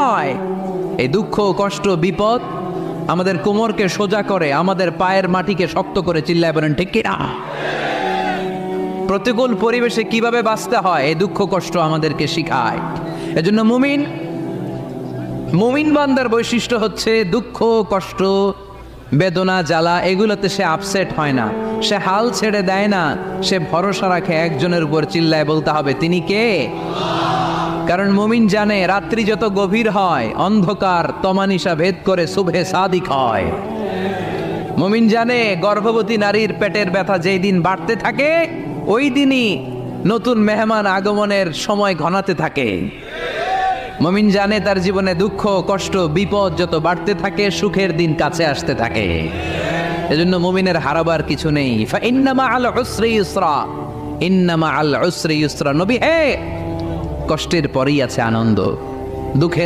হয়। এই দুঃখ, কষ্ট, বিপদ আমাদের কোমরকে সোজা করে, আমাদের পায়ের মাটিকে শক্ত করে। চিল্লায় বলেন ঠিক কিনা? প্রতিকূল পরিবেশে কিভাবে বাঁচতে হয় এই দুঃখ কষ্ট আমাদেরকে শিখায়। এজন্য মুমিন বান্দার বৈশিষ্ট্য হচ্ছে দুঃখ কষ্ট বেদনা জ্বালা এগুলোতে সে আপসেট হয় না, সে হাল ছেড়ে দেয় না, সে ভরসা রাখে একজনের উপর। চিল্লায় বলতে হবে তিনি কে? কারণ মুমিন জানে রাত্রি যত গভীর হয় অন্ধকার তমানিসা ভেদ করে সুবহে সাদিক হয়। মুমিন জানে গর্ভবতী নারীর পেটের ব্যথা যেই দিন বাড়তে থাকে ওই দিনই নতুন মেহমান আগমনের সময় ঘনাতে থাকে। মুমিন জানে তার জীবনে দুঃখ কষ্ট বিপদ যত বাড়তে থাকে সুখের দিন কাছে আসতে থাকে। এজন্য মুমিনের হারাবার কিছু নেই। ইন্না মাআল উসরি ইউসরা, ইন্না মাআল উসরি ইউসরা। নবী হে, কষ্টের পরেই আছে আনন্দ, দুঃখের